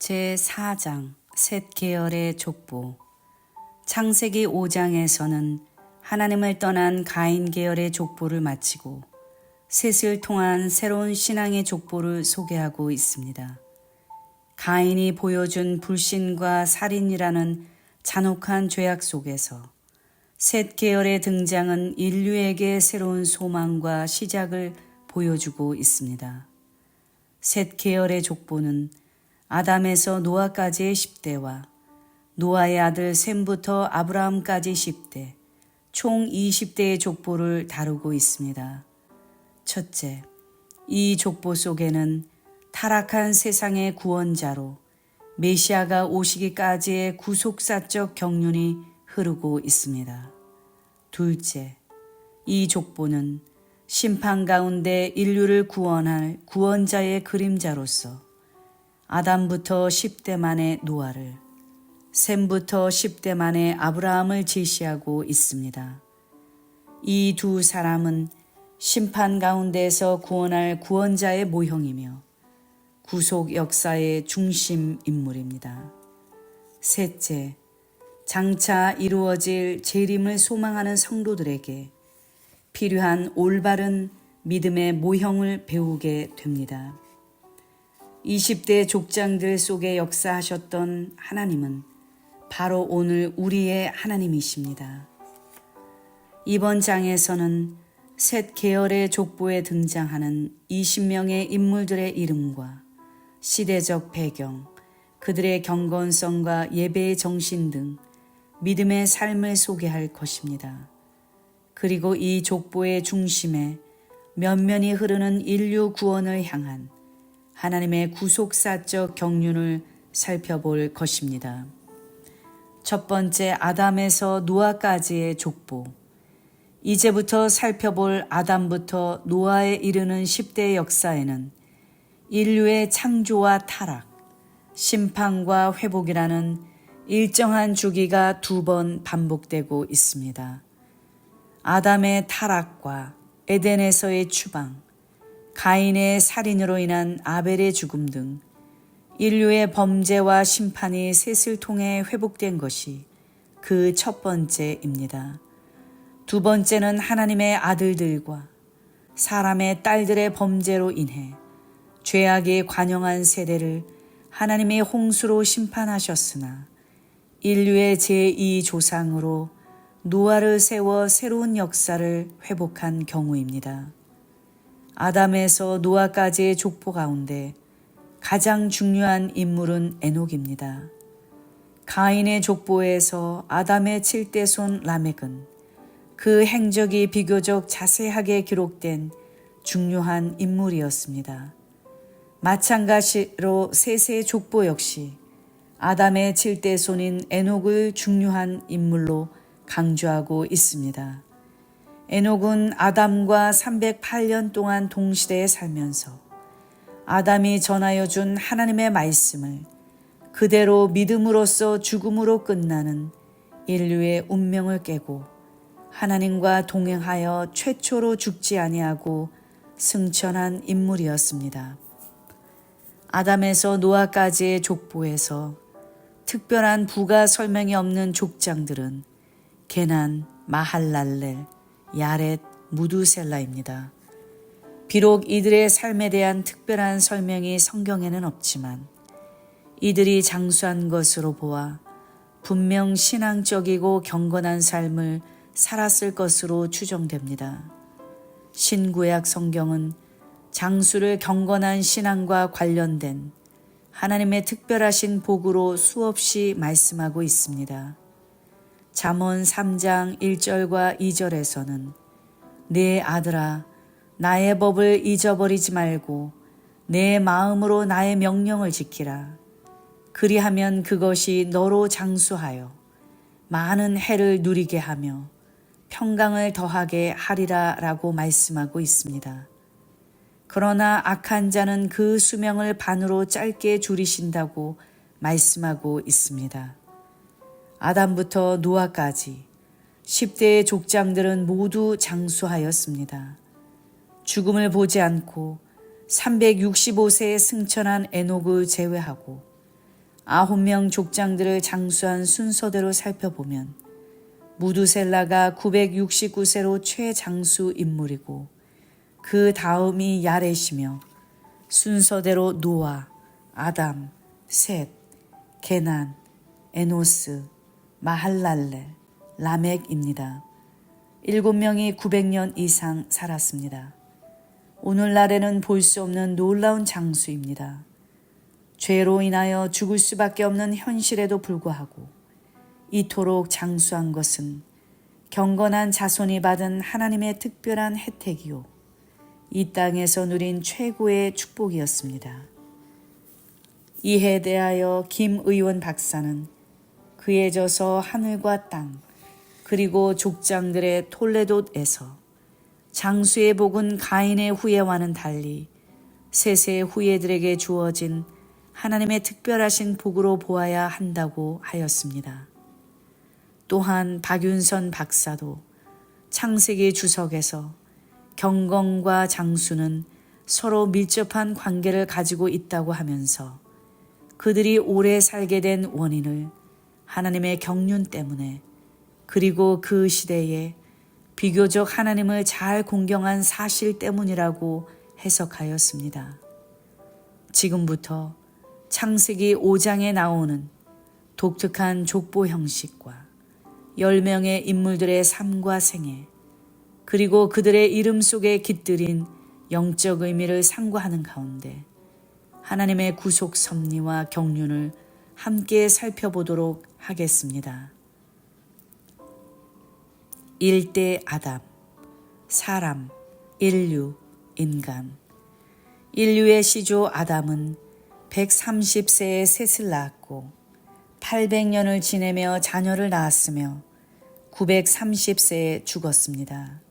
제4장 셋 계열의 족보. 창세기 5장에서는 하나님을 떠난 가인 계열의 족보를 마치고 셋을 통한 새로운 신앙의 족보를 소개하고 있습니다. 가인이 보여준 불신과 살인이라는 잔혹한 죄악 속에서 셋 계열의 등장은 인류에게 새로운 소망과 시작을 보여주고 있습니다. 셋 계열의 족보는 아담에서 노아까지의 10대와 노아의 아들 셈부터 아브라함까지 10대, 총 20대의 족보를 다루고 있습니다. 첫째, 이 족보 속에는 타락한 세상의 구원자로 메시아가 오시기까지의 구속사적 경륜이 흐르고 있습니다. 둘째, 이 족보는 심판 가운데 인류를 구원할 구원자의 그림자로서 아담부터 10대 만의 노아를, 셈부터 10대 만의 아브라함을 제시하고 있습니다. 이 두 사람은 심판 가운데서 구원할 구원자의 모형이며 구속 역사의 중심 인물입니다. 셋째, 장차 이루어질 재림을 소망하는 성도들에게 필요한 올바른 믿음의 모형을 배우게 됩니다. 20대 족장들 속에 역사하셨던 하나님은 바로 오늘 우리의 하나님이십니다. 이번 장에서는 셋 계열의 족보에 등장하는 20명의 인물들의 이름과 시대적 배경, 그들의 경건성과 예배의 정신 등 믿음의 삶을 소개할 것입니다. 그리고 이 족보의 중심에 면면이 흐르는 인류 구원을 향한 하나님의 구속사적 경륜을 살펴볼 것입니다. 첫 번째, 아담에서 노아까지의 족보. 이제부터 살펴볼 아담부터 노아에 이르는 10대의 역사에는 인류의 창조와 타락, 심판과 회복이라는 일정한 주기가 2번 반복되고 있습니다. 아담의 타락과 에덴에서의 추방, 가인의 살인으로 인한 아벨의 죽음 등 인류의 범죄와 심판이 셋을 통해 회복된 것이 그 첫 번째입니다. 두 번째는 하나님의 아들들과 사람의 딸들의 범죄로 인해 죄악이 관영한 세대를 하나님의 홍수로 심판하셨으나 인류의 제2조상으로 노아를 세워 새로운 역사를 회복한 경우입니다. 아담에서 노아까지의 족보 가운데 가장 중요한 인물은 에녹입니다. 가인의 족보에서 아담의 7대 손 라멕은 그 행적이 비교적 자세하게 기록된 중요한 인물이었습니다. 마찬가지로 셋의 족보 역시 아담의 7대 손인 에녹을 중요한 인물로 강조하고 있습니다. 에녹은 아담과 308년 동안 동시대에 살면서 아담이 전하여 준 하나님의 말씀을 그대로 믿음으로써 죽음으로 끝나는 인류의 운명을 깨고 하나님과 동행하여 최초로 죽지 아니하고 승천한 인물이었습니다. 아담에서 노아까지의 족보에서 특별한 부가 설명이 없는 족장들은 게난, 마할랄렐, 야렛, 무두셀라입니다. 비록 이들의 삶에 대한 특별한 설명이 성경에는 없지만 이들이 장수한 것으로 보아 분명 신앙적이고 경건한 삶을 살았을 것으로 추정됩니다. 신구약 성경은 장수를 경건한 신앙과 관련된 하나님의 특별하신 복으로 수없이 말씀하고 있습니다. 잠언 3장 1절과 2절에서는 내 아들아 나의 법을 잊어버리지 말고 내 마음으로 나의 명령을 지키라. 그리하면 그것이 너로 장수하여 많은 해를 누리게 하며 평강을 더하게 하리라 라고 말씀하고 있습니다. 그러나 악한 자는 그 수명을 반으로 짧게 줄이신다고 말씀하고 있습니다. 아담부터 노아까지 10대의 족장들은 모두 장수하였습니다. 죽음을 보지 않고 365세에 승천한 에녹을 제외하고 9명 족장들을 장수한 순서대로 살펴보면 무두셀라가 969세로 최장수 인물이고 그 다음이 야렛이며 순서대로 노아, 아담, 셋, 게난, 에노스, 마할랄렐, 라멕입니다. 7명이 900년 이상 살았습니다. 오늘날에는 볼 수 없는 놀라운 장수입니다. 죄로 인하여 죽을 수밖에 없는 현실에도 불구하고 이토록 장수한 것은 경건한 자손이 받은 하나님의 특별한 혜택이요, 이 땅에서 누린 최고의 축복이었습니다. 이에 대하여 김 의원 박사는 그에 져서 하늘과 땅 그리고 족장들의 톨레도에서 장수의 복은 가인의 후예와는 달리 셋의 후예들에게 주어진 하나님의 특별하신 복으로 보아야 한다고 하였습니다. 또한 박윤선 박사도 창세기 주석에서 경건과 장수는 서로 밀접한 관계를 가지고 있다고 하면서 그들이 오래 살게 된 원인을 하나님의 경륜 때문에 그리고 그 시대에 비교적 하나님을 잘 공경한 사실 때문이라고 해석하였습니다. 지금부터 창세기 5장에 나오는 독특한 족보 형식과 10명의 인물들의 삶과 생애, 그리고 그들의 이름 속에 깃들인 영적 의미를 상고하는 가운데 하나님의 구속 섭리와 경륜을 함께 살펴보도록 하겠습니다. 1대 아담, 사람, 인류, 인간. 인류의 시조 아담은 130세에 셋을 낳았고 800년을 지내며 자녀를 낳았으며 930세에 죽었습니다.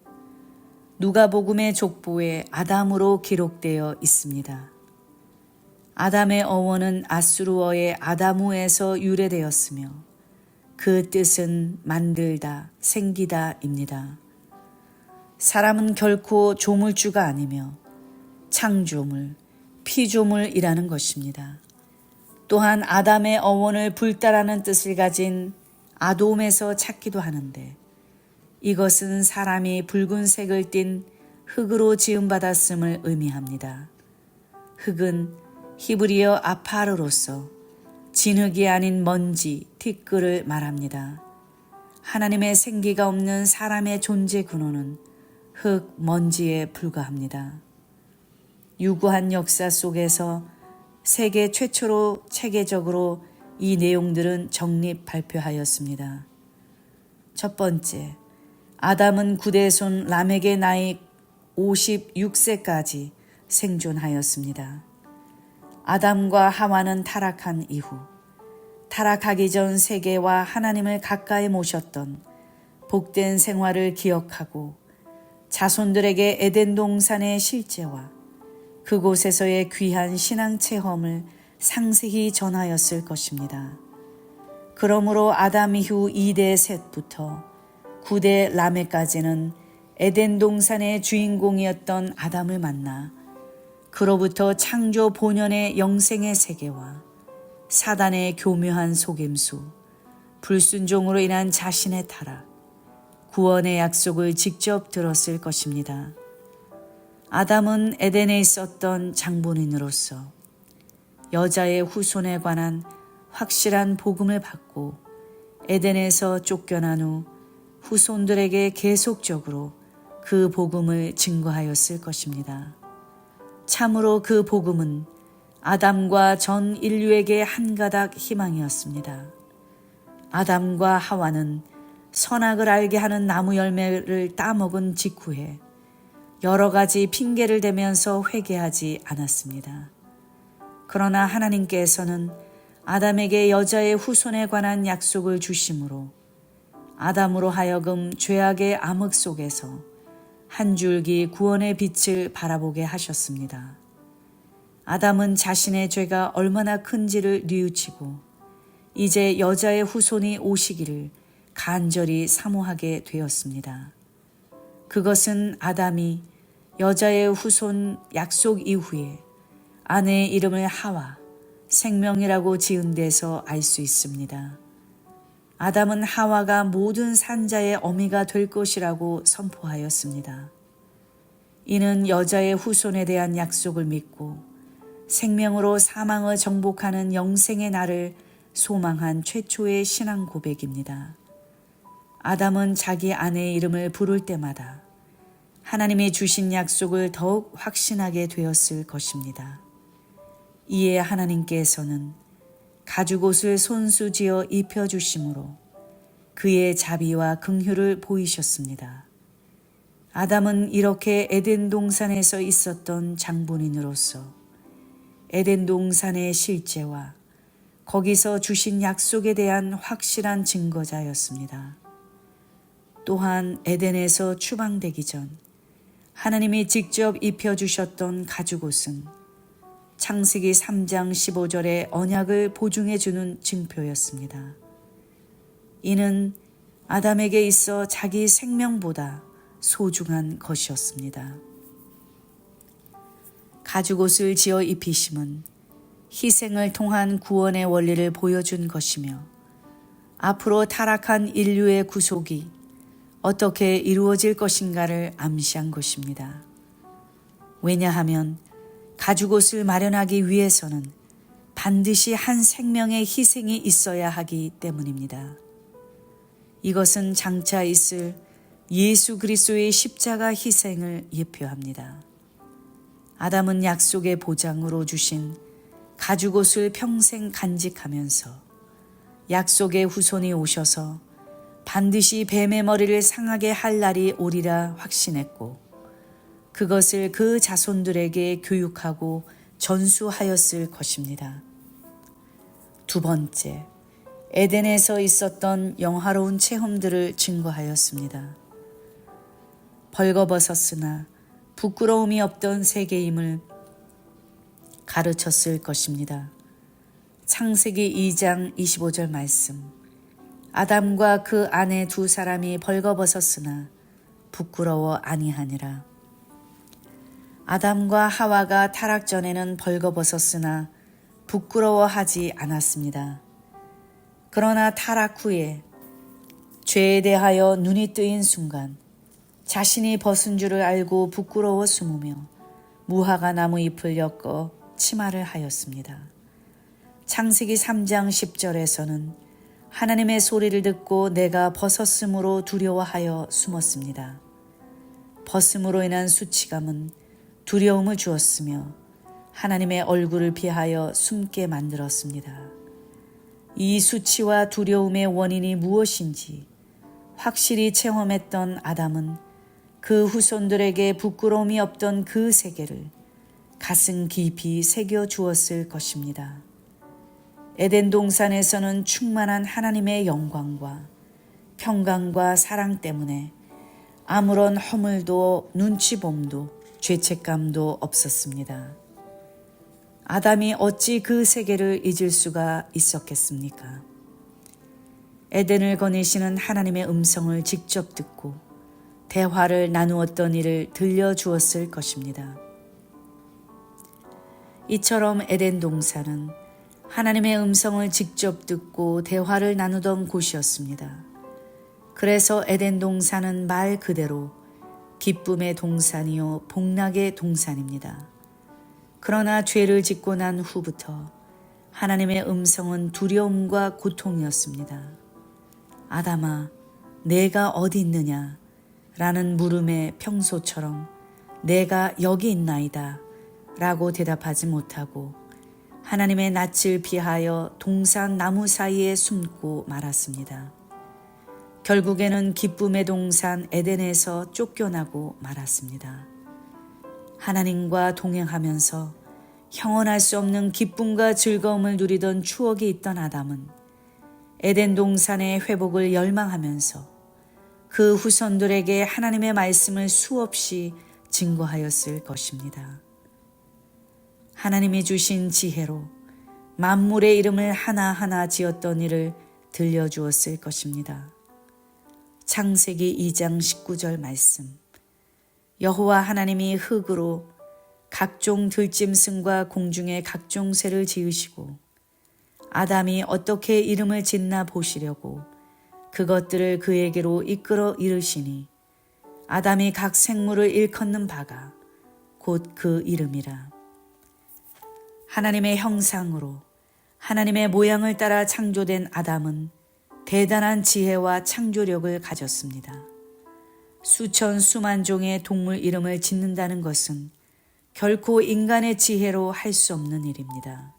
누가복음의 족보에 아담으로 기록되어 있습니다. 아담의 어원은 아수르어의 아다무에서 유래되었으며 그 뜻은 만들다, 생기다입니다. 사람은 결코 조물주가 아니며 창조물, 피조물이라는 것입니다. 또한 아담의 어원을 불다라는 뜻을 가진 아돔에서 찾기도 하는데 이것은 사람이 붉은색을 띤 흙으로 지음받았음을 의미합니다. 흙은 히브리어 아파르로서 진흙이 아닌 먼지, 티끌을 말합니다. 하나님의 생기가 없는 사람의 존재 근원은 흙, 먼지에 불과합니다. 유구한 역사 속에서 세계 최초로 체계적으로 이 내용들은 정립 발표하였습니다. 첫 번째, 아담은 구대손 라멕의 나이 56세까지 생존하였습니다. 아담과 하와는 타락한 이후 타락하기 전 세계와 하나님을 가까이 모셨던 복된 생활을 기억하고 자손들에게 에덴 동산의 실제와 그곳에서의 귀한 신앙 체험을 상세히 전하였을 것입니다. 그러므로 아담 이후 2대 셋부터 9대 라멕까지는 에덴 동산의 주인공이었던 아담을 만나 그로부터 창조 본연의 영생의 세계와 사단의 교묘한 속임수, 불순종으로 인한 자신의 타락, 구원의 약속을 직접 들었을 것입니다. 아담은 에덴에 있었던 장본인으로서 여자의 후손에 관한 확실한 복음을 받고 에덴에서 쫓겨난 후 후손들에게 계속적으로 그 복음을 증거하였을 것입니다. 참으로 그 복음은 아담과 전 인류에게 한 가닥 희망이었습니다. 아담과 하와는 선악을 알게 하는 나무 열매를 따먹은 직후에 여러 가지 핑계를 대면서 회개하지 않았습니다. 그러나 하나님께서는 아담에게 여자의 후손에 관한 약속을 주심으로 아담으로 하여금 죄악의 암흑 속에서 한 줄기 구원의 빛을 바라보게 하셨습니다. 아담은 자신의 죄가 얼마나 큰지를 뉘우치고 이제 여자의 후손이 오시기를 간절히 사모하게 되었습니다. 그것은 아담이 여자의 후손 약속 이후에 아내의 이름을 하와, 생명이라고 지은 데서 알 수 있습니다. 아담은 하와가 모든 산자의 어미가 될 것이라고 선포하였습니다. 이는 여자의 후손에 대한 약속을 믿고 생명으로 사망을 정복하는 영생의 날을 소망한 최초의 신앙 고백입니다. 아담은 자기 아내의 이름을 부를 때마다 하나님이 주신 약속을 더욱 확신하게 되었을 것입니다. 이에 하나님께서는 가죽옷을 손수지어 입혀주심으로 그의 자비와 긍휼을 보이셨습니다. 아담은 이렇게 에덴 동산에서 있었던 장본인으로서 에덴 동산의 실제와 거기서 주신 약속에 대한 확실한 증거자였습니다. 또한 에덴에서 추방되기 전 하나님이 직접 입혀주셨던 가죽옷은 창세기 3장 15절의 언약을 보증해 주는 증표였습니다. 이는 아담에게 있어 자기 생명보다 소중한 것이었습니다. 가죽옷을 지어 입히심은 희생을 통한 구원의 원리를 보여준 것이며 앞으로 타락한 인류의 구속이 어떻게 이루어질 것인가를 암시한 것입니다. 왜냐하면 가죽옷을 마련하기 위해서는 반드시 한 생명의 희생이 있어야 하기 때문입니다. 이것은 장차 있을 예수 그리스도의 십자가 희생을 예표합니다. 아담은 약속의 보장으로 주신 가죽옷을 평생 간직하면서 약속의 후손이 오셔서 반드시 뱀의 머리를 상하게 할 날이 오리라 확신했고 그것을 그 자손들에게 교육하고 전수하였을 것입니다. 두 번째, 에덴에서 있었던 영화로운 체험들을 증거하였습니다. 벌거벗었으나 부끄러움이 없던 세계임을 가르쳤을 것입니다. 창세기 2장 25절 말씀. 아담과 그 아내 두 사람이 벌거벗었으나 부끄러워 아니하니라. 아담과 하와가 타락 전에는 벌거벗었으나 부끄러워하지 않았습니다. 그러나 타락 후에 죄에 대하여 눈이 뜨인 순간 자신이 벗은 줄을 알고 부끄러워 숨으며 무화과 나무 잎을 엮어 치마를 하였습니다. 창세기 3장 10절에서는 하나님의 소리를 듣고 내가 벗었으므로 두려워하여 숨었습니다. 벗음으로 인한 수치감은 두려움을 주었으며 하나님의 얼굴을 피하여 숨게 만들었습니다. 이 수치와 두려움의 원인이 무엇인지 확실히 체험했던 아담은 그 후손들에게 부끄러움이 없던 그 세계를 가슴 깊이 새겨 주었을 것입니다. 에덴 동산에서는 충만한 하나님의 영광과 평강과 사랑 때문에 아무런 허물도 눈치봄도 죄책감도 없었습니다. 아담이 어찌 그 세계를 잊을 수가 있었겠습니까? 에덴을 거니시는 하나님의 음성을 직접 듣고 대화를 나누었던 일을 들려주었을 것입니다. 이처럼 에덴 동산은 하나님의 음성을 직접 듣고 대화를 나누던 곳이었습니다. 그래서 에덴 동산은 말 그대로 기쁨의 동산이요 복락의 동산입니다. 그러나 죄를 짓고 난 후부터 하나님의 음성은 두려움과 고통이었습니다. 아담아, 내가 어디 있느냐? 라는 물음에 평소처럼 내가 여기 있나이다 라고 대답하지 못하고 하나님의 낯을 피하여 동산 나무 사이에 숨고 말았습니다. 결국에는 기쁨의 동산 에덴에서 쫓겨나고 말았습니다. 하나님과 동행하면서 형언할 수 없는 기쁨과 즐거움을 누리던 추억이 있던 아담은 에덴 동산의 회복을 열망하면서 그 후손들에게 하나님의 말씀을 수없이 증거하였을 것입니다. 하나님이 주신 지혜로 만물의 이름을 하나하나 지었던 일을 들려주었을 것입니다. 창세기 2장 19절 말씀. 여호와 하나님이 흙으로 각종 들짐승과 공중의 각종 새를 지으시고 아담이 어떻게 이름을 짓나 보시려고 그것들을 그에게로 이끌어 이르시니 아담이 각 생물을 일컫는 바가 곧 그 이름이라. 하나님의 형상으로 하나님의 모양을 따라 창조된 아담은 대단한 지혜와 창조력을 가졌습니다. 수천 수만 종의 동물 이름을 짓는다는 것은 결코 인간의 지혜로 할 수 없는 일입니다.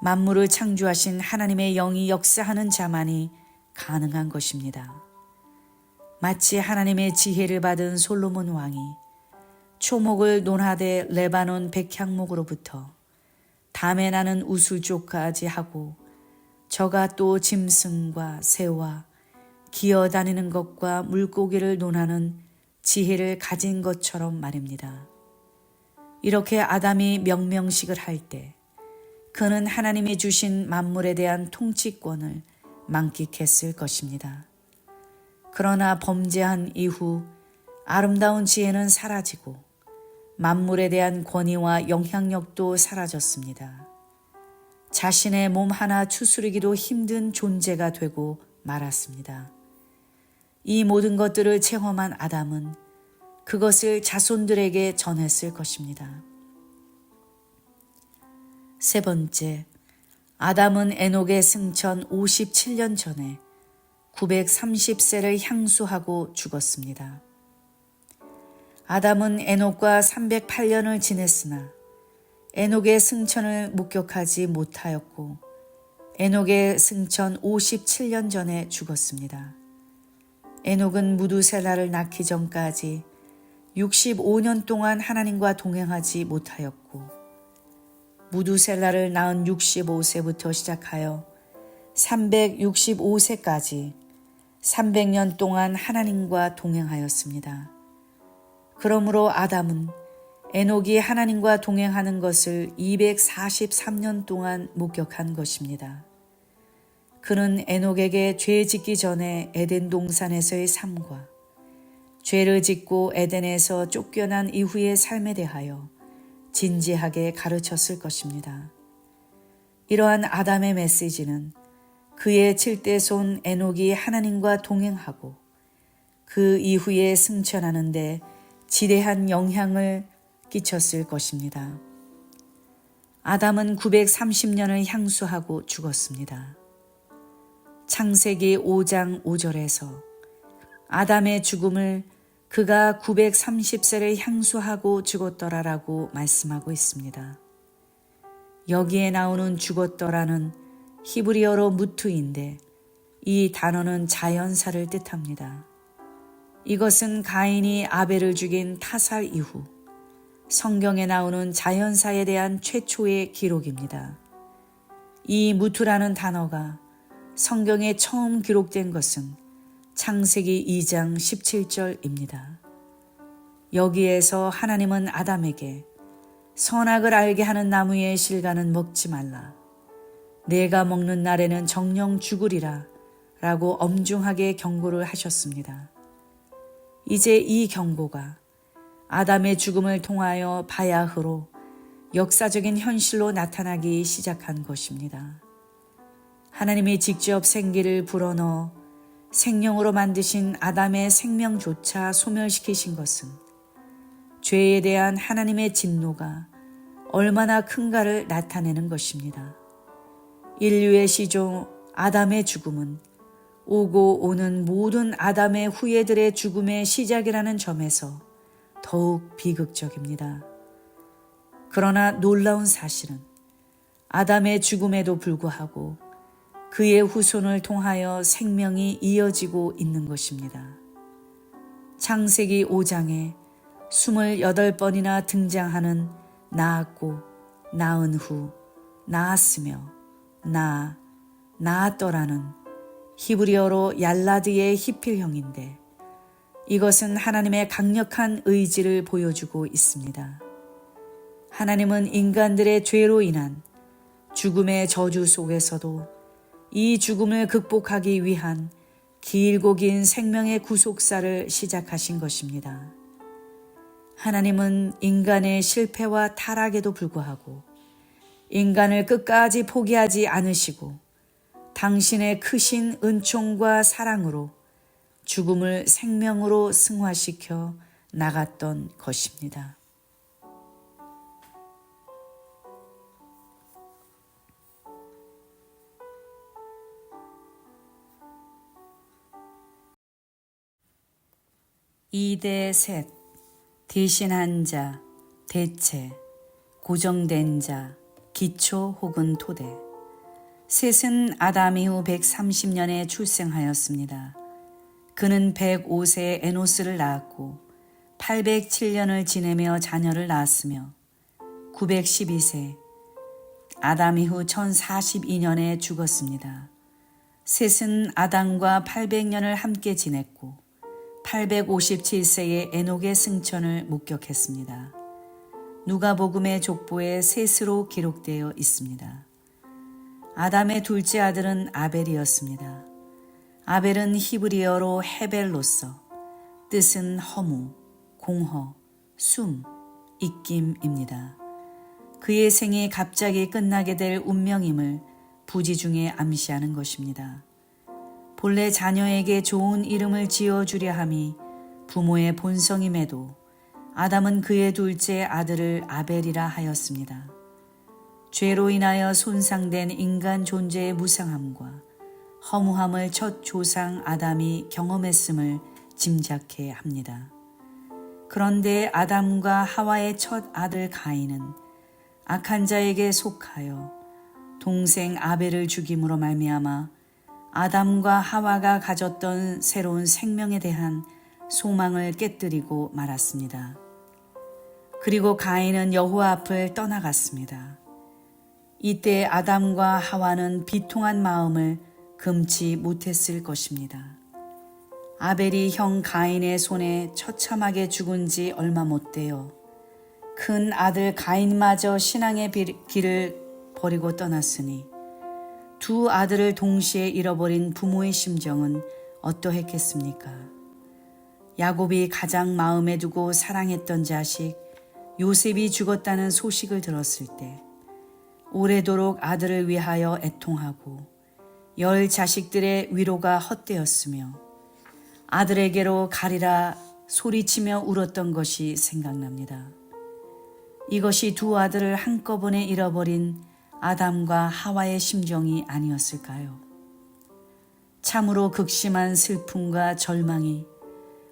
만물을 창조하신 하나님의 영이 역사하는 자만이 가능한 것입니다. 마치 하나님의 지혜를 받은 솔로몬 왕이 초목을 논하되 레바논 백향목으로부터 담에 나는 우슬쪽까지 하고 저가 또 짐승과 새와 기어다니는 것과 물고기를 논하는 지혜를 가진 것처럼 말입니다. 이렇게 아담이 명명식을 할 때 그는 하나님이 주신 만물에 대한 통치권을 만끽했을 것입니다. 그러나 범죄한 이후 아름다운 지혜는 사라지고 만물에 대한 권위와 영향력도 사라졌습니다. 자신의 몸 하나 추스르기도 힘든 존재가 되고 말았습니다. 이 모든 것들을 체험한 아담은 그것을 자손들에게 전했을 것입니다. 세 번째, 아담은 에녹의 승천 57년 전에 930세를 향수하고 죽었습니다. 아담은 에녹과 308년을 지냈으나 에녹의 승천을 목격하지 못하였고 에녹의 승천 57년 전에 죽었습니다. 에녹은 무두셀라를 낳기 전까지 65년 동안 하나님과 동행하지 못하였고 무두셀라를 낳은 65세부터 시작하여 365세까지 300년 동안 하나님과 동행하였습니다. 그러므로 아담은 에녹이 하나님과 동행하는 것을 243년 동안 목격한 것입니다. 그는 에녹에게 죄 짓기 전에 에덴 동산에서의 삶과 죄를 짓고 에덴에서 쫓겨난 이후의 삶에 대하여 진지하게 가르쳤을 것입니다. 이러한 아담의 메시지는 그의 7대손 에녹이 하나님과 동행하고 그 이후에 승천하는 데 지대한 영향을 끼쳤을 것입니다. 아담은 930년을 향수하고 죽었습니다. 창세기 5장 5절에서 아담의 죽음을 그가 930세를 향수하고 죽었더라라고 말씀하고 있습니다. 여기에 나오는 죽었더라는 히브리어로 무트인데 이 단어는 자연사를 뜻합니다. 이것은 가인이 아벨을 죽인 타살 이후 성경에 나오는 자연사에 대한 최초의 기록입니다. 이 무트라는 단어가 성경에 처음 기록된 것은 창세기 2장 17절입니다. 여기에서 하나님은 아담에게 선악을 알게 하는 나무의 실과는 먹지 말라. 내가 먹는 날에는 정녕 죽으리라 라고 엄중하게 경고를 하셨습니다. 이제 이 경고가 아담의 죽음을 통하여 바야흐로 역사적인 현실로 나타나기 시작한 것입니다. 하나님이 직접 생기를 불어넣어 생명으로 만드신 아담의 생명조차 소멸시키신 것은 죄에 대한 하나님의 진노가 얼마나 큰가를 나타내는 것입니다. 인류의 시조 아담의 죽음은 오고 오는 모든 아담의 후예들의 죽음의 시작이라는 점에서 더욱 비극적입니다. 그러나 놀라운 사실은 아담의 죽음에도 불구하고 그의 후손을 통하여 생명이 이어지고 있는 것입니다. 창세기 5장에 28번이나 등장하는 낳았고 낳은 후 낳았으며 낳았더라는 히브리어로 얄라드의 히필형인데 이것은 하나님의 강력한 의지를 보여주고 있습니다. 하나님은 인간들의 죄로 인한 죽음의 저주 속에서도 이 죽음을 극복하기 위한 길고 긴 생명의 구속사를 시작하신 것입니다. 하나님은 인간의 실패와 타락에도 불구하고 인간을 끝까지 포기하지 않으시고 당신의 크신 은총과 사랑으로 죽음을 생명으로 승화시켜 나갔던 것입니다. 이대 셋, 대신한 자, 대체, 고정된 자, 기초 혹은 토대. 셋은 아담 이후 130년에 출생하였습니다. 그는 105세에 에노스를 낳았고 807년을 지내며 자녀를 낳았으며 912세 아담 이후 1042년에 죽었습니다. 셋은 아담과 800년을 함께 지냈고 857세에 에녹의 승천을 목격했습니다. 누가복음의 족보에 셋으로 기록되어 있습니다. 아담의 둘째 아들은 아벨이었습니다. 아벨은 히브리어로 헤벨로서 뜻은 허무, 공허, 숨, 입김입니다. 그의 생이 갑자기 끝나게 될 운명임을 부지 중에 암시하는 것입니다. 본래 자녀에게 좋은 이름을 지어주려 함이 부모의 본성임에도 아담은 그의 둘째 아들을 아벨이라 하였습니다. 죄로 인하여 손상된 인간 존재의 무상함과 허무함을 첫 조상 아담이 경험했음을 짐작해 합니다. 그런데 아담과 하와의 첫 아들 가인은 악한 자에게 속하여 동생 아벨을 죽임으로 말미암아 아담과 하와가 가졌던 새로운 생명에 대한 소망을 깨뜨리고 말았습니다. 그리고 가인은 여호와 앞을 떠나갔습니다. 이때 아담과 하와는 비통한 마음을 금치 못했을 것입니다. 아벨이 형 가인의 손에 처참하게 죽은 지 얼마 못 되어 큰 아들 가인마저 신앙의 길을 버리고 떠났으니 두 아들을 동시에 잃어버린 부모의 심정은 어떠했겠습니까? 야곱이 가장 마음에 두고 사랑했던 자식 요셉이 죽었다는 소식을 들었을 때 오래도록 아들을 위하여 애통하고 10 자식들의 위로가 헛되었으며 아들에게로 가리라 소리치며 울었던 것이 생각납니다. 이것이 두 아들을 한꺼번에 잃어버린 아담과 하와의 심정이 아니었을까요? 참으로 극심한 슬픔과 절망이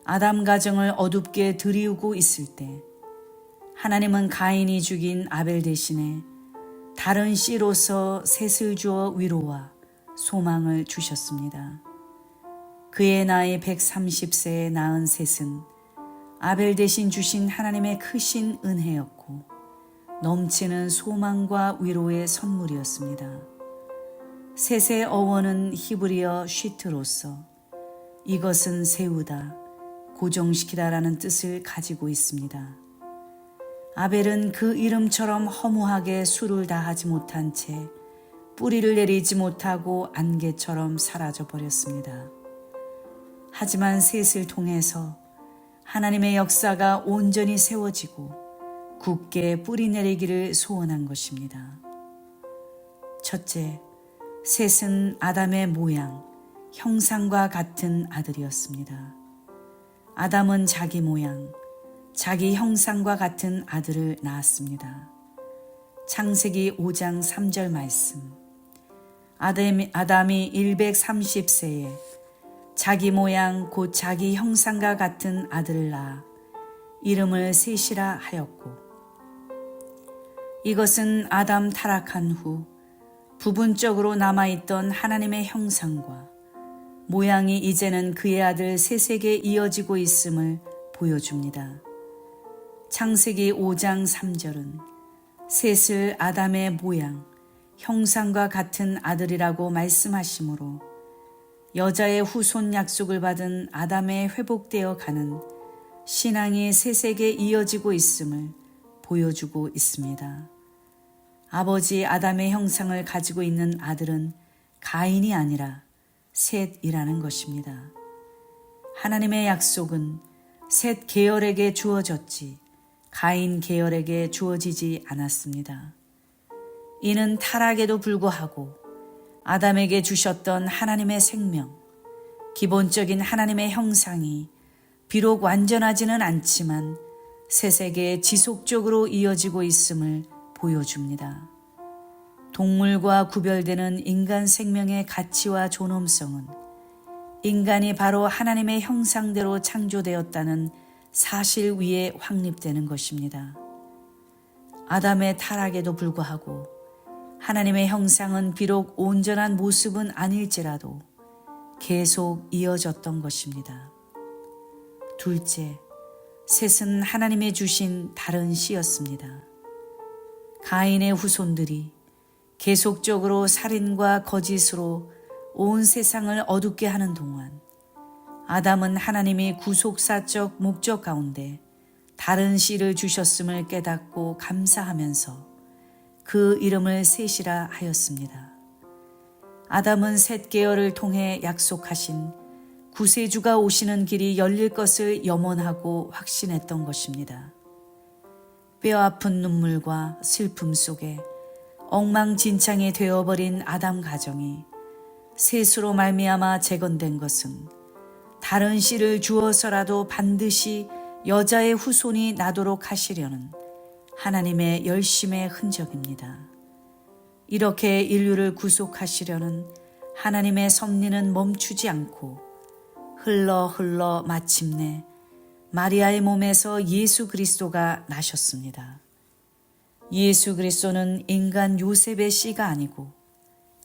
아담 가정을 어둡게 들이우고 있을 때 하나님은 가인이 죽인 아벨 대신에 다른 씨로서 셋을 주어 위로와 소망을 주셨습니다. 그의 나이 130세에 낳은 셋은 아벨 대신 주신 하나님의 크신 은혜였고 넘치는 소망과 위로의 선물이었습니다. 셋의 어원은 히브리어 쉬트로서 이것은 세우다, 고정시키다라는 뜻을 가지고 있습니다. 아벨은 그 이름처럼 허무하게 수를 다하지 못한 채 뿌리를 내리지 못하고 안개처럼 사라져 버렸습니다. 하지만 셋을 통해서 하나님의 역사가 온전히 세워지고 굳게 뿌리 내리기를 소원한 것입니다. 첫째, 셋은 아담의 모양, 형상과 같은 아들이었습니다. 아담은 자기 모양, 자기 형상과 같은 아들을 낳았습니다. 창세기 5장 3절 말씀. 아담이 130세에 자기 모양 곧 자기 형상과 같은 아들을 낳아 이름을 셋이라 하였고 이것은 아담 타락한 후 부분적으로 남아있던 하나님의 형상과 모양이 이제는 그의 아들 셋에게 이어지고 있음을 보여줍니다. 창세기 5장 3절은 셋을 아담의 모양, 형상과 같은 아들이라고 말씀하시므로 여자의 후손 약속을 받은 아담의 회복되어 가는 신앙이 셋에게 이어지고 있음을 보여주고 있습니다. 아버지 아담의 형상을 가지고 있는 아들은 가인이 아니라 셋이라는 것입니다. 하나님의 약속은 셋 계열에게 주어졌지 가인 계열에게 주어지지 않았습니다. 이는 타락에도 불구하고 아담에게 주셨던 하나님의 생명, 기본적인 하나님의 형상이 비록 완전하지는 않지만 새 세계에 지속적으로 이어지고 있음을 보여줍니다. 동물과 구별되는 인간 생명의 가치와 존엄성은 인간이 바로 하나님의 형상대로 창조되었다는 사실 위에 확립되는 것입니다. 아담의 타락에도 불구하고 하나님의 형상은 비록 온전한 모습은 아닐지라도 계속 이어졌던 것입니다. 둘째, 셋은 하나님의 주신 다른 씨였습니다. 가인의 후손들이 계속적으로 살인과 거짓으로 온 세상을 어둡게 하는 동안 아담은 하나님이 구속사적 목적 가운데 다른 씨를 주셨음을 깨닫고 감사하면서 그 이름을 셋이라 하였습니다. 아담은 셋 계열을 통해 약속하신 구세주가 오시는 길이 열릴 것을 염원하고 확신했던 것입니다. 뼈아픈 눈물과 슬픔 속에 엉망진창이 되어버린 아담 가정이 셋으로 말미암아 재건된 것은 다른 씨를 주어서라도 반드시 여자의 후손이 나도록 하시려는 하나님의 열심의 흔적입니다. 이렇게 인류를 구속하시려는 하나님의 섭리는 멈추지 않고 흘러 마침내 마리아의 몸에서 예수 그리스도가 나셨습니다. 예수 그리스도는 인간 요셉의 씨가 아니고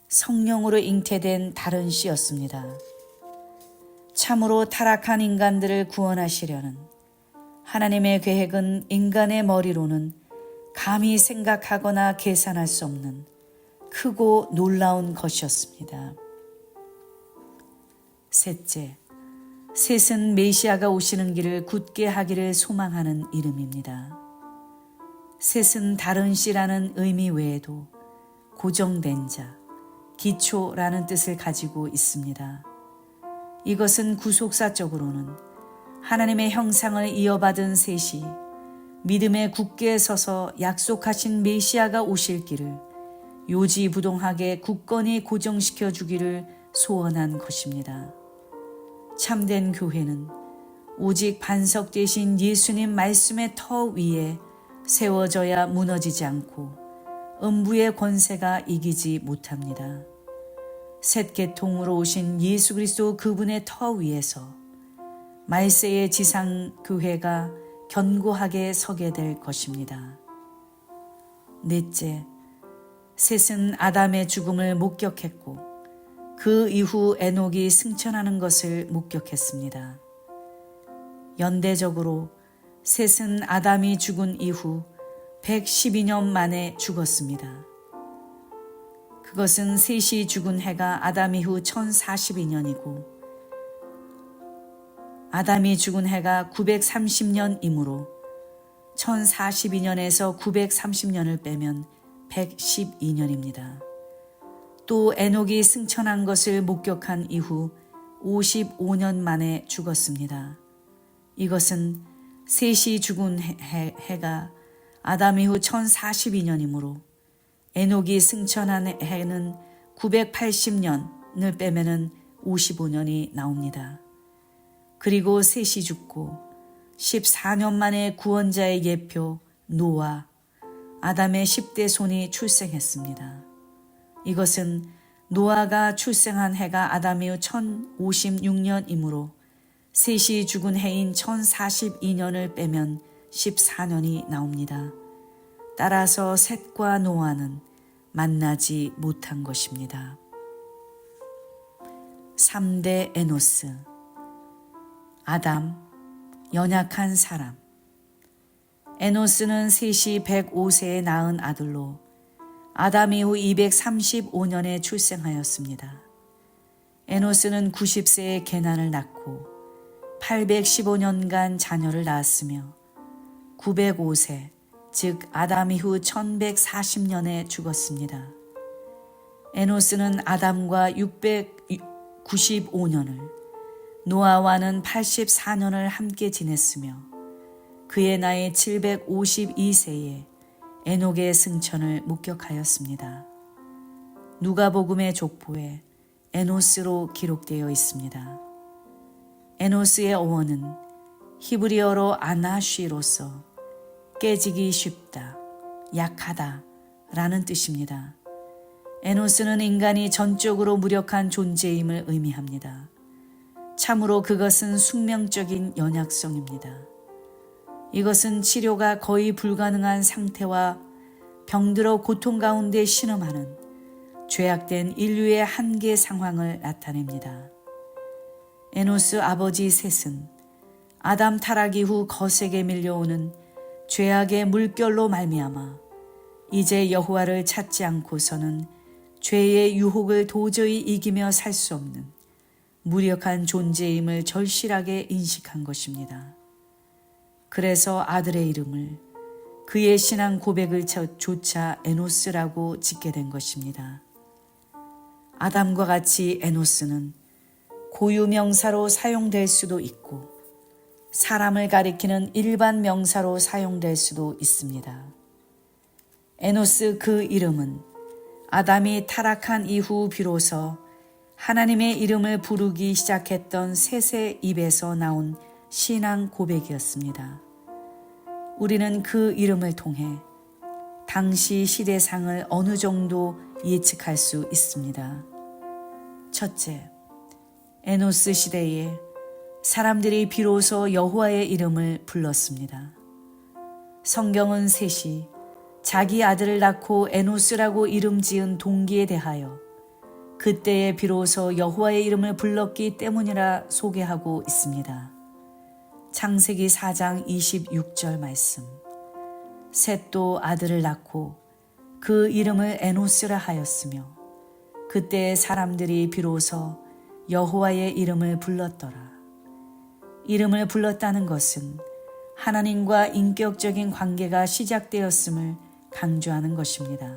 성령으로 잉태된 다른 씨였습니다. 참으로 타락한 인간들을 구원하시려는 하나님의 계획은 인간의 머리로는 감히 생각하거나 계산할 수 없는 크고 놀라운 것이었습니다. 셋째, 셋은 메시아가 오시는 길을 굳게 하기를 소망하는 이름입니다. 셋은 다른 씨라는 의미 외에도 고정된 자, 기초라는 뜻을 가지고 있습니다. 이것은 구속사적으로는 하나님의 형상을 이어받은 셋이 믿음에 굳게 서서 약속하신 메시아가 오실 길을 요지부동하게 굳건히 고정시켜 주기를 소원한 것입니다. 참된 교회는 오직 반석 되신 예수님 말씀의 터 위에 세워져야 무너지지 않고 음부의 권세가 이기지 못합니다. 셋 계통으로 오신 예수 그리스도 그분의 터 위에서 말세의 지상교회가 견고하게 서게 될 것입니다. 넷째, 셋은 아담의 죽음을 목격했고 그 이후 에녹이 승천하는 것을 목격했습니다. 연대적으로 셋은 아담이 죽은 이후 112년 만에 죽었습니다. 그것은 셋이 죽은 해가 아담 이후 1042년이고 아담이 죽은 해가 930년이므로 1042년에서 930년을 빼면 112년입니다. 또 에녹이 승천한 것을 목격한 이후 55년 만에 죽었습니다. 이것은 셋이 죽은 해가 아담 이후 1042년이므로 에녹이 승천한 해는 980년을 빼면은 55년이 나옵니다. 그리고 셋이 죽고 14년 만에 구원자의 예표 노아, 아담의 10대 손이 출생했습니다. 이것은 노아가 출생한 해가 아담 이후 1056년이므로 셋이 죽은 해인 1042년을 빼면 14년이 나옵니다. 따라서 셋과 노아는 만나지 못한 것입니다. 3대 에노스. 아담, 연약한 사람. 에노스는 셋이 105세에 낳은 아들로 아담 이후 235년에 출생하였습니다. 에노스는 90세에 계난을 낳고 815년간 자녀를 낳았으며 905세, 즉 아담 이후 1140년에 죽었습니다. 에노스는 아담과 695년을, 노아와는 84년을 함께 지냈으며 그의 나이 752세에 에녹의 승천을 목격하였습니다. 누가복음의 족보에 에노스로 기록되어 있습니다. 에노스의 어원은 히브리어로 아나쉬로서 깨지기 쉽다, 약하다 라는 뜻입니다. 에노스는 인간이 전적으로 무력한 존재임을 의미합니다. 참으로 그것은 숙명적인 연약성입니다. 이것은 치료가 거의 불가능한 상태와 병들어 고통 가운데 신음하는 죄악된 인류의 한계 상황을 나타냅니다. 에노스 아버지 셋은 아담 타락 이후 거세게 밀려오는 죄악의 물결로 말미암아 이제 여호와를 찾지 않고서는 죄의 유혹을 도저히 이기며 살 수 없는 무력한 존재임을 절실하게 인식한 것입니다. 그래서 아들의 이름을 그의 신앙 고백을 조차 에노스라고 짓게 된 것입니다. 아담과 같이 에노스는 고유 명사로 사용될 수도 있고 사람을 가리키는 일반 명사로 사용될 수도 있습니다. 에노스 그 이름은 아담이 타락한 이후 비로소 하나님의 이름을 부르기 시작했던 셋의 입에서 나온 신앙 고백이었습니다. 우리는 그 이름을 통해 당시 시대상을 어느 정도 예측할 수 있습니다. 첫째, 에노스 시대에 사람들이 비로소 여호와의 이름을 불렀습니다. 성경은 셋이 자기 아들을 낳고 에노스라고 이름 지은 동기에 대하여 그때에 비로소 여호와의 이름을 불렀기 때문이라 소개하고 있습니다. 창세기 4장 26절 말씀. 셋도 아들을 낳고 그 이름을 에노스라 하였으며 그때의 사람들이 비로소 여호와의 이름을 불렀더라. 이름을 불렀다는 것은 하나님과 인격적인 관계가 시작되었음을 강조하는 것입니다.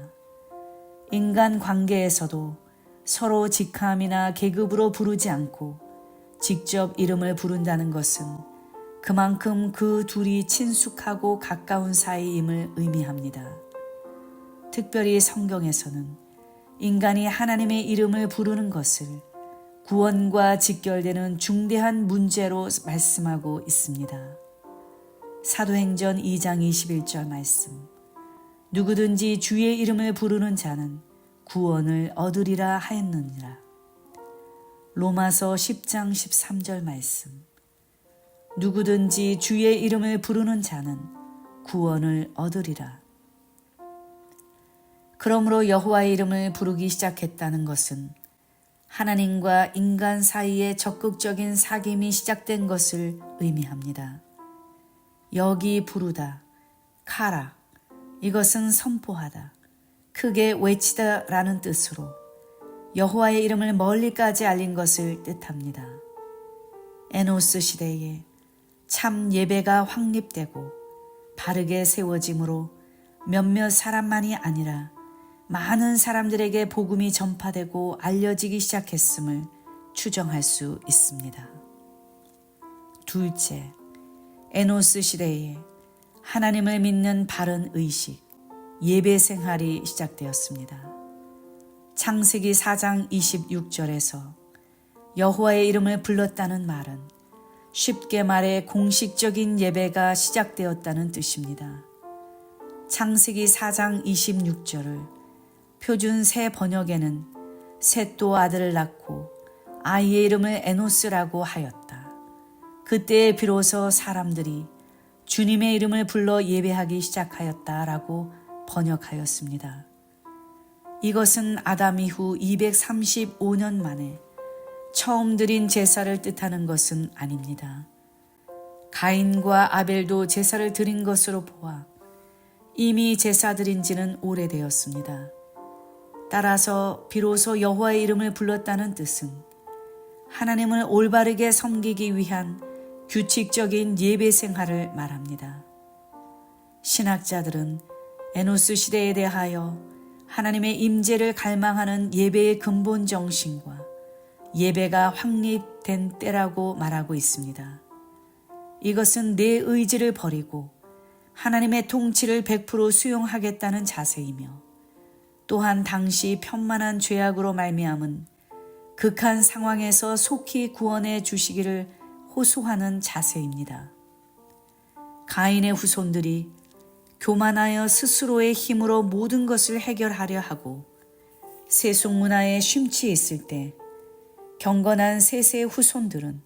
인간 관계에서도 서로 직함이나 계급으로 부르지 않고 직접 이름을 부른다는 것은 그만큼 그 둘이 친숙하고 가까운 사이임을 의미합니다. 특별히 성경에서는 인간이 하나님의 이름을 부르는 것을 구원과 직결되는 중대한 문제로 말씀하고 있습니다. 사도행전 2장 21절 말씀. 누구든지 주의 이름을 부르는 자는 구원을 얻으리라 하였느니라. 로마서 10장 13절 말씀. 누구든지 주의 이름을 부르는 자는 구원을 얻으리라. 그러므로 여호와의 이름을 부르기 시작했다는 것은 하나님과 인간 사이에 적극적인 사귐이 시작된 것을 의미합니다. 여기 부르다, 카라, 이것은 선포하다, 크게 외치다 라는 뜻으로 여호와의 이름을 멀리까지 알린 것을 뜻합니다. 에노스 시대에 참 예배가 확립되고 바르게 세워짐으로 몇몇 사람만이 아니라 많은 사람들에게 복음이 전파되고 알려지기 시작했음을 추정할 수 있습니다. 둘째, 에노스 시대에 하나님을 믿는 바른 의식, 예배 생활이 시작되었습니다. 창세기 4장 26절에서 여호와의 이름을 불렀다는 말은 쉽게 말해 공식적인 예배가 시작되었다는 뜻입니다. 창세기 4장 26절을 표준 새 번역에는 셋도 아들을 낳고 아이의 이름을 에노스라고 하였다. 그때에 비로소 사람들이 주님의 이름을 불러 예배하기 시작하였다라고 번역하였습니다. 이것은 아담 이후 235년 만에 처음 드린 제사를 뜻하는 것은 아닙니다. 가인과 아벨도 제사를 드린 것으로 보아 이미 제사 드린 지는 오래되었습니다. 따라서 비로소 여호와의 이름을 불렀다는 뜻은 하나님을 올바르게 섬기기 위한 규칙적인 예배 생활을 말합니다. 신학자들은 에노스 시대에 대하여 하나님의 임재를 갈망하는 예배의 근본 정신과 예배가 확립된 때라고 말하고 있습니다. 이것은 내 의지를 버리고 하나님의 통치를 100% 수용하겠다는 자세이며 또한 당시 편만한 죄악으로 말미암은 극한 상황에서 속히 구원해 주시기를 호소하는 자세입니다. 가인의 후손들이 교만하여 스스로의 힘으로 모든 것을 해결하려 하고 세속 문화에 심취해 있을 때 경건한 셋의 후손들은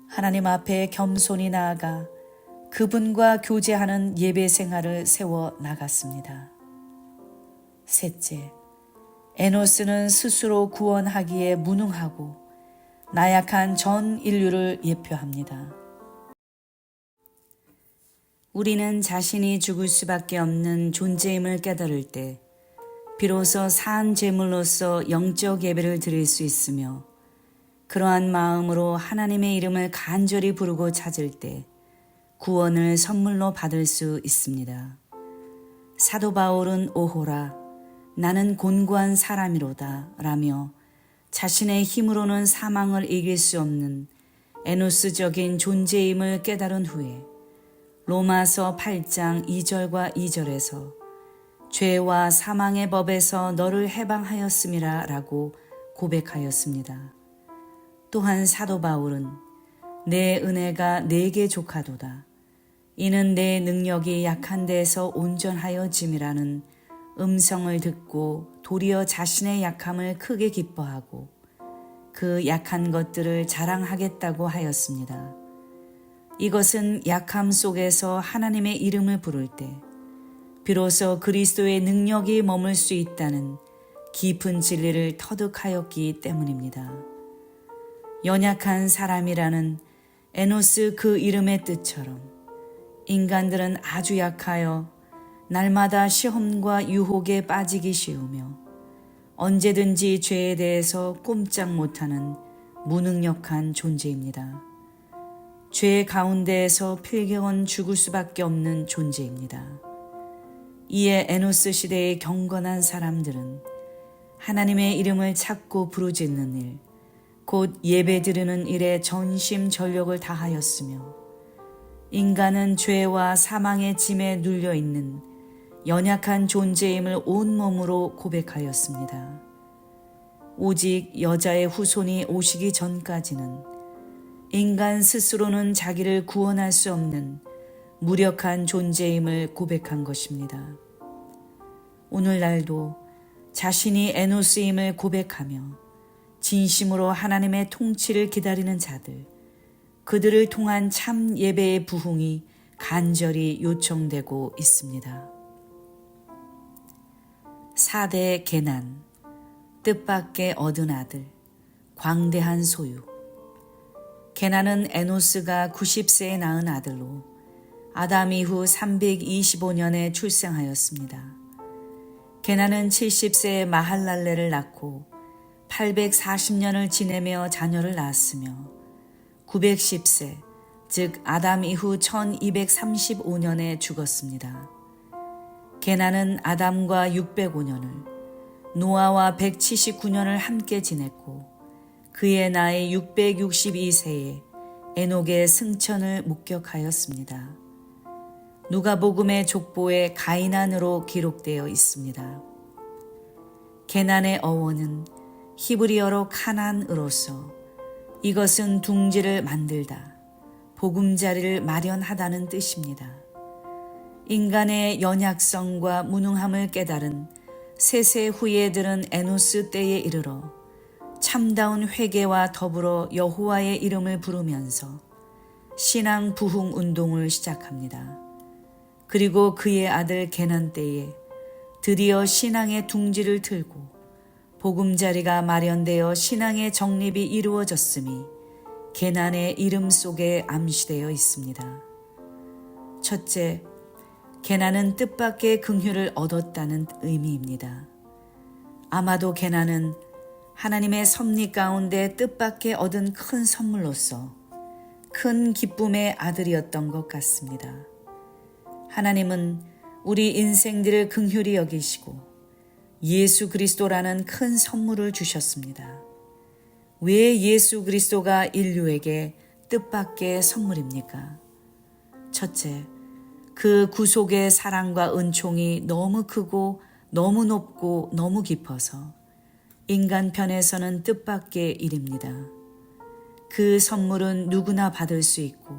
하나님 앞에 겸손히 나아가 그분과 교제하는 예배 생활을 세워 나갔습니다. 셋째, 에노스는 스스로 구원하기에 무능하고 나약한 전 인류를 예표합니다. 우리는 자신이 죽을 수밖에 없는 존재임을 깨달을 때 비로소 산 제물로서 영적 예배를 드릴 수 있으며 그러한 마음으로 하나님의 이름을 간절히 부르고 찾을 때 구원을 선물로 받을 수 있습니다. 사도 바울은 오호라 나는 곤고한 사람이로다 라며 자신의 힘으로는 사망을 이길 수 없는 에노스적인 존재임을 깨달은 후에 로마서 8장 2절과 2절에서 죄와 사망의 법에서 너를 해방하였음이라 라고 고백하였습니다. 또한 사도 바울은 내 은혜가 내게 족하도다. 이는 내 능력이 약한 데에서 온전하여짐이라는 음성을 듣고 도리어 자신의 약함을 크게 기뻐하고 그 약한 것들을 자랑하겠다고 하였습니다. 이것은 약함 속에서 하나님의 이름을 부를 때 비로소 그리스도의 능력이 머물 수 있다는 깊은 진리를 터득하였기 때문입니다. 연약한 사람이라는 에노스 그 이름의 뜻처럼 인간들은 아주 약하여 날마다 시험과 유혹에 빠지기 쉬우며 언제든지 죄에 대해서 꼼짝 못하는 무능력한 존재입니다. 죄 가운데에서 필경은 죽을 수밖에 없는 존재입니다. 이에 에노스 시대의 경건한 사람들은 하나님의 이름을 찾고 부르짖는 일, 곧 예배 드리는 일에 전심 전력을 다하였으며 인간은 죄와 사망의 짐에 눌려있는 연약한 존재임을 온몸으로 고백하였습니다. 오직 여자의 후손이 오시기 전까지는 인간 스스로는 자기를 구원할 수 없는 무력한 존재임을 고백한 것입니다. 오늘날도 자신이 에노스임을 고백하며 진심으로 하나님의 통치를 기다리는 자들, 그들을 통한 참 예배의 부흥이 간절히 요청되고 있습니다. 4대 계난, 뜻밖의 얻은 아들, 광대한 소유. 계난은 에노스가 90세에 낳은 아들로 아담 이후 325년에 출생하였습니다. 계난은 70세에 마할랄레를 낳고 840년을 지내며 자녀를 낳았으며 910세, 즉 아담 이후 1235년에 죽었습니다. 계난은 아담과 605년을, 노아와 179년을 함께 지냈고 그의 나이 662세에 에녹의 승천을 목격하였습니다. 누가복음의 족보에 가이난으로 기록되어 있습니다. 계난의 어원은 히브리어로 카난으로서 이것은 둥지를 만들다, 보금자리를 마련하다는 뜻입니다. 인간의 연약성과 무능함을 깨달은 셋의 후예들은 에노스 때에 이르러 참다운 회개와 더불어 여호와의 이름을 부르면서 신앙 부흥 운동을 시작합니다. 그리고 그의 아들 게난 때에 드디어 신앙의 둥지를 틀고 보금자리가 마련되어 신앙의 정립이 이루어졌음이 게난의 이름 속에 암시되어 있습니다. 첫째, 게난은 뜻밖의 긍휼을 얻었다는 의미입니다. 아마도 게난은 하나님의 섭리 가운데 뜻밖의 얻은 큰 선물로서 큰 기쁨의 아들이었던 것 같습니다. 하나님은 우리 인생들을 긍휼히 여기시고 예수 그리스도라는 큰 선물을 주셨습니다. 왜 예수 그리스도가 인류에게 뜻밖의 선물입니까? 첫째, 그 구속의 사랑과 은총이 너무 크고 너무 높고 너무 깊어서 인간 편에서는 뜻밖의 일입니다. 그 선물은 누구나 받을 수 있고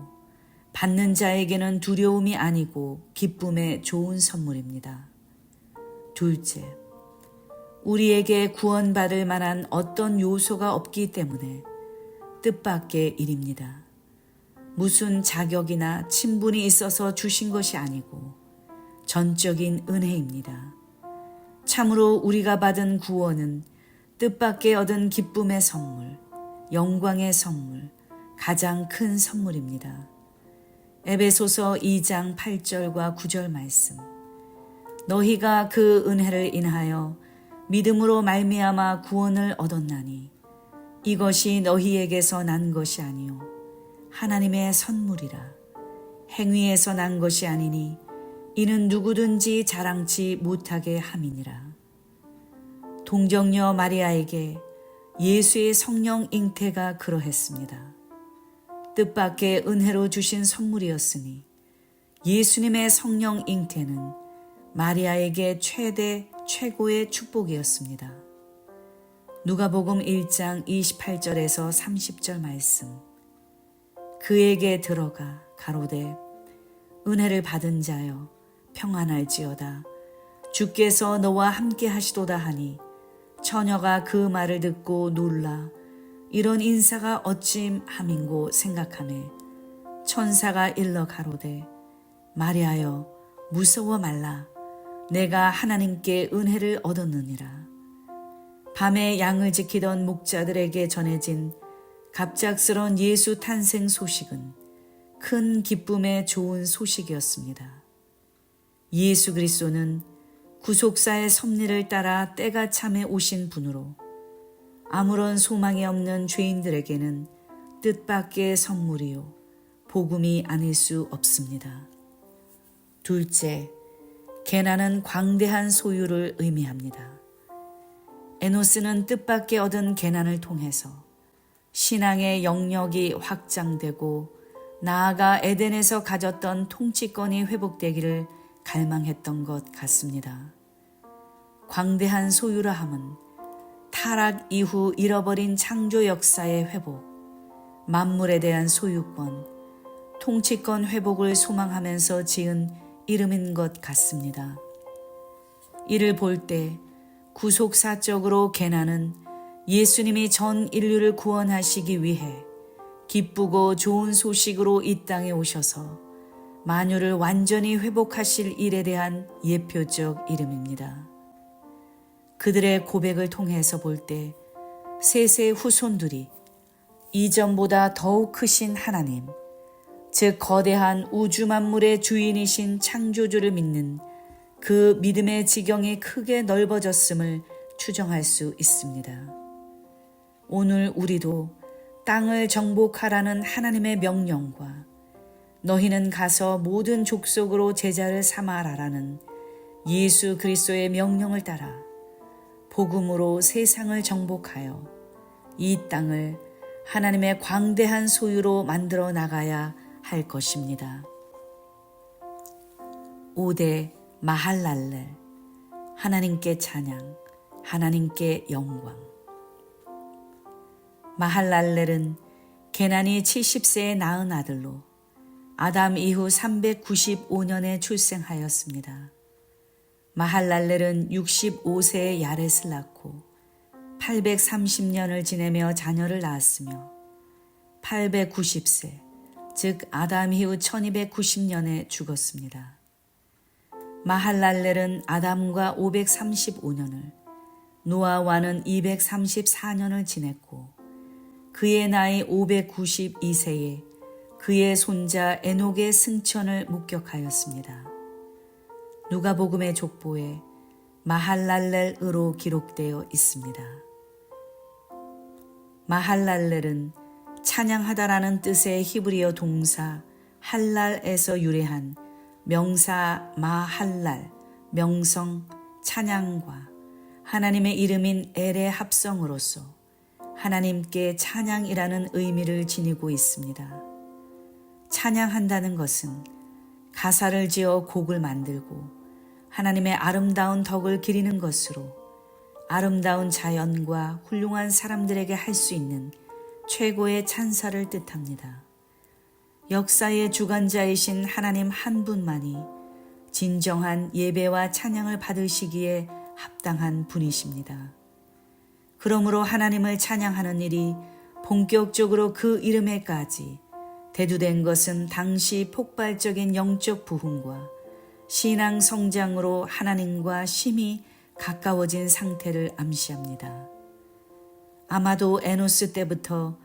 받는 자에게는 두려움이 아니고 기쁨의 좋은 선물입니다. 둘째, 우리에게 구원받을 만한 어떤 요소가 없기 때문에 뜻밖의 일입니다. 무슨 자격이나 친분이 있어서 주신 것이 아니고 전적인 은혜입니다. 참으로 우리가 받은 구원은 뜻밖의 얻은 기쁨의 선물, 영광의 선물, 가장 큰 선물입니다. 에베소서 2장 8절과 9절 말씀. 너희가 그 은혜를 인하여 믿음으로 말미암아 구원을 얻었나니 이것이 너희에게서 난 것이 아니요 하나님의 선물이라. 행위에서 난 것이 아니니 이는 누구든지 자랑치 못하게 함이니라. 동정녀 마리아에게 예수의 성령 잉태가 그러했습니다. 뜻밖의 은혜로 주신 선물이었으니 예수님의 성령 잉태는 마리아에게 최고의 축복이었습니다. 누가복음 1장 28절에서 30절 말씀. 그에게 들어가 가로되 은혜를 받은 자여 평안할지어다. 주께서 너와 함께 하시도다 하니 처녀가 그 말을 듣고 놀라 이런 인사가 어찌 함인고 생각하매 천사가 일러 가로되 마리아여 무서워 말라. 내가 하나님께 은혜를 얻었느니라. 밤에 양을 지키던 목자들에게 전해진 갑작스런 예수 탄생 소식은 큰 기쁨의 좋은 소식이었습니다. 예수 그리스도는 구속사의 섭리를 따라 때가 참에 오신 분으로 아무런 소망이 없는 죄인들에게는 뜻밖의 선물이요 복음이 아닐 수 없습니다. 둘째, 게나는 광대한 소유를 의미합니다. 에노스는 뜻밖의 얻은 게난을 통해서 신앙의 영역이 확장되고 나아가 에덴에서 가졌던 통치권이 회복되기를 갈망했던 것 같습니다. 광대한 소유라 함은 타락 이후 잃어버린 창조 역사의 회복, 만물에 대한 소유권, 통치권 회복을 소망하면서 지은 이름인 것 같습니다. 이를 볼 때 구속사적으로 게나는 예수님이 전 인류를 구원하시기 위해 기쁘고 좋은 소식으로 이 땅에 오셔서 만유를 완전히 회복하실 일에 대한 예표적 이름입니다. 그들의 고백을 통해서 볼 때 셋의 후손들이 이전보다 더욱 크신 하나님, 즉 거대한 우주 만물의 주인이신 창조주를 믿는 그 믿음의 지경이 크게 넓어졌음을 추정할 수 있습니다. 오늘 우리도 땅을 정복하라는 하나님의 명령과 너희는 가서 모든 족속으로 제자를 삼아라라는 예수 그리스도의 명령을 따라 복음으로 세상을 정복하여 이 땅을 하나님의 광대한 소유로 만들어 나가야 할 것입니다. 5대 마할랄렐, 하나님께 찬양, 하나님께 영광. 마할랄렐은 게난이 70세에 낳은 아들로 아담 이후 395년에 출생하였습니다. 마할랄렐은 65세에 야렛을 낳고 830년을 지내며 자녀를 낳았으며 890세, 즉 아담 이후 1290년에 죽었습니다. 마할랄렐은 아담과 535년을, 노아와는 234년을 지냈고 그의 나이 592세에 그의 손자 에녹의 승천을 목격하였습니다. 누가복음의 족보에 마할랄렐으로 기록되어 있습니다. 마할랄렐은 찬양하다라는 뜻의 히브리어 동사 할랄에서 유래한 명사 마할랄, 명성, 찬양과 하나님의 이름인 엘의 합성으로서 하나님께 찬양이라는 의미를 지니고 있습니다. 찬양한다는 것은 가사를 지어 곡을 만들고 하나님의 아름다운 덕을 기리는 것으로 아름다운 자연과 훌륭한 사람들에게 할 수 있는 최고의 찬사를 뜻합니다. 역사의 주관자이신 하나님 한 분만이 진정한 예배와 찬양을 받으시기에 합당한 분이십니다. 그러므로 하나님을 찬양하는 일이 본격적으로 그 이름에까지 대두된 것은 당시 폭발적인 영적 부흥과 신앙 성장으로 하나님과 심히 가까워진 상태를 암시합니다. 아마도 에노스 때부터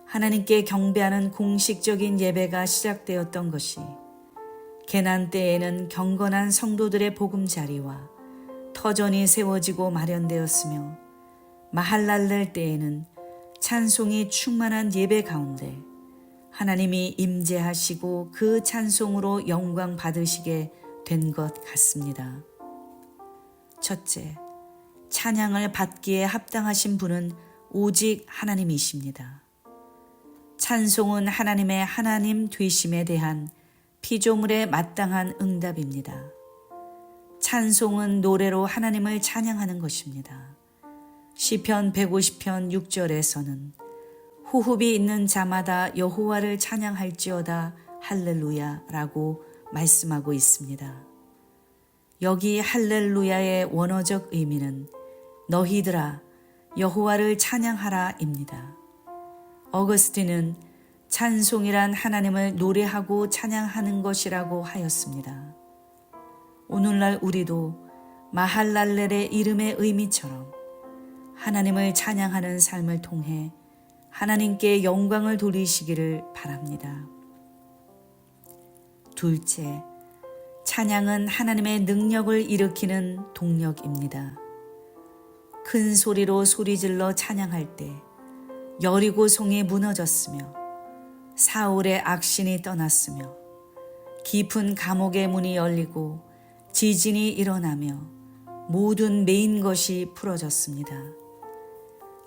하나님께 경배하는 공식적인 예배가 시작되었던 것이 게난 때에는 경건한 성도들의 보금자리와 터전이 세워지고 마련되었으며 마할랄렐 때에는 찬송이 충만한 예배 가운데 하나님이 임재하시고 그 찬송으로 영광 받으시게 된 것 같습니다. 첫째, 찬양을 받기에 합당하신 분은 오직 하나님이십니다. 찬송은 하나님의 하나님 되심에 대한 피조물에 마땅한 응답입니다. 찬송은 노래로 하나님을 찬양하는 것입니다. 시편 150편 6절에서는 호흡이 있는 자마다 여호와를 찬양할지어다 할렐루야 라고 말씀하고 있습니다. 여기 할렐루야의 원어적 의미는 너희들아 여호와를 찬양하라 입니다. 어거스틴은 찬송이란 하나님을 노래하고 찬양하는 것이라고 하였습니다. 오늘날 우리도 마할랄렐의 이름의 의미처럼 하나님을 찬양하는 삶을 통해 하나님께 영광을 돌리시기를 바랍니다. 둘째, 찬양은 하나님의 능력을 일으키는 동력입니다. 큰 소리로 소리질러 찬양할 때 여리고 성이 무너졌으며 사울의 악신이 떠났으며 깊은 감옥의 문이 열리고 지진이 일어나며 모든 메인 것이 풀어졌습니다.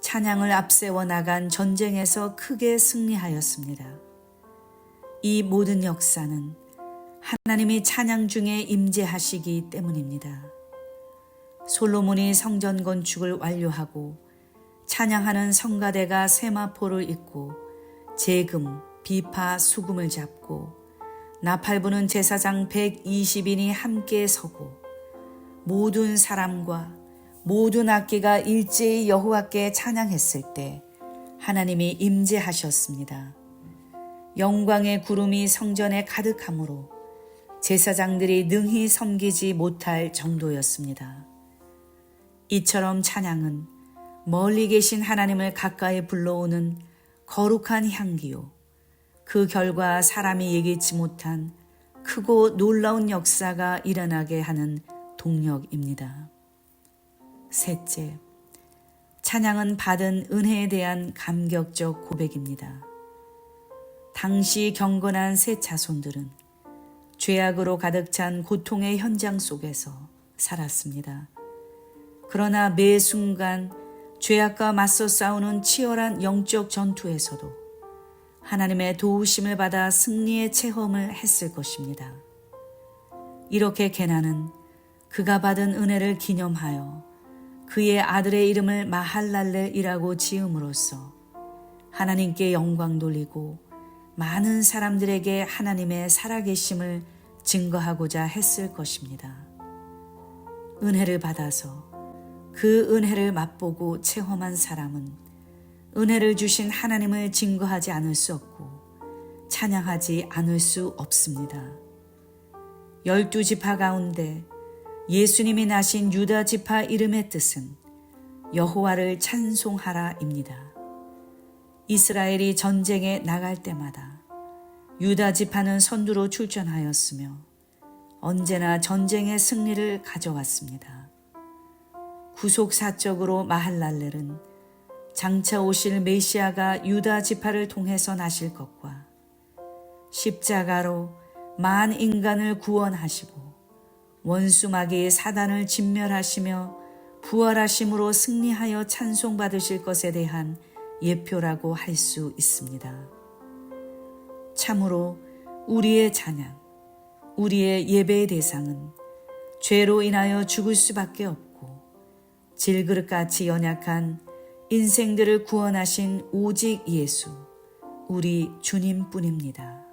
찬양을 앞세워 나간 전쟁에서 크게 승리하였습니다. 이 모든 역사는 하나님이 찬양 중에 임재하시기 때문입니다. 솔로몬이 성전 건축을 완료하고 찬양하는 성가대가 세마포를 잇고 제금, 비파, 수금을 잡고 나팔부는 제사장 120인이 함께 서고 모든 사람과 모든 악기가 일제히 여호와께 찬양했을 때 하나님이 임재하셨습니다. 영광의 구름이 성전에 가득하므로 제사장들이 능히 섬기지 못할 정도였습니다. 이처럼 찬양은 멀리 계신 하나님을 가까이 불러오는 거룩한 향기요, 그 결과 사람이 예기치 못한 크고 놀라운 역사가 일어나게 하는 동력입니다. 셋째, 찬양은 받은 은혜에 대한 감격적 고백입니다. 당시 경건한 세 자손들은 죄악으로 가득 찬 고통의 현장 속에서 살았습니다. 그러나 매 순간 죄악과 맞서 싸우는 치열한 영적 전투에서도 하나님의 도우심을 받아 승리의 체험을 했을 것입니다. 이렇게 게나는 그가 받은 은혜를 기념하여 그의 아들의 이름을 마할랄렐이라고 지음으로써 하나님께 영광 돌리고 많은 사람들에게 하나님의 살아계심을 증거하고자 했을 것입니다. 은혜를 받아서 그 은혜를 맛보고 체험한 사람은 은혜를 주신 하나님을 증거하지 않을 수 없고 찬양하지 않을 수 없습니다. 12지파 가운데 예수님이 나신 유다 지파 이름의 뜻은 여호와를 찬송하라입니다. 이스라엘이 전쟁에 나갈 때마다 유다 지파는 선두로 출전하였으며 언제나 전쟁의 승리를 가져왔습니다. 구속사적으로 마할랄렐은 장차 오실 메시아가 유다 지파를 통해서 나실 것과 십자가로 만 인간을 구원하시고 원수마귀 사단을 진멸하시며 부활하심으로 승리하여 찬송받으실 것에 대한 예표라고 할 수 있습니다. 참으로 우리의 찬양, 우리의 예배의 대상은 죄로 인하여 죽을 수밖에 없고 질그릇같이 연약한 인생들을 구원하신 오직 예수, 우리 주님뿐입니다.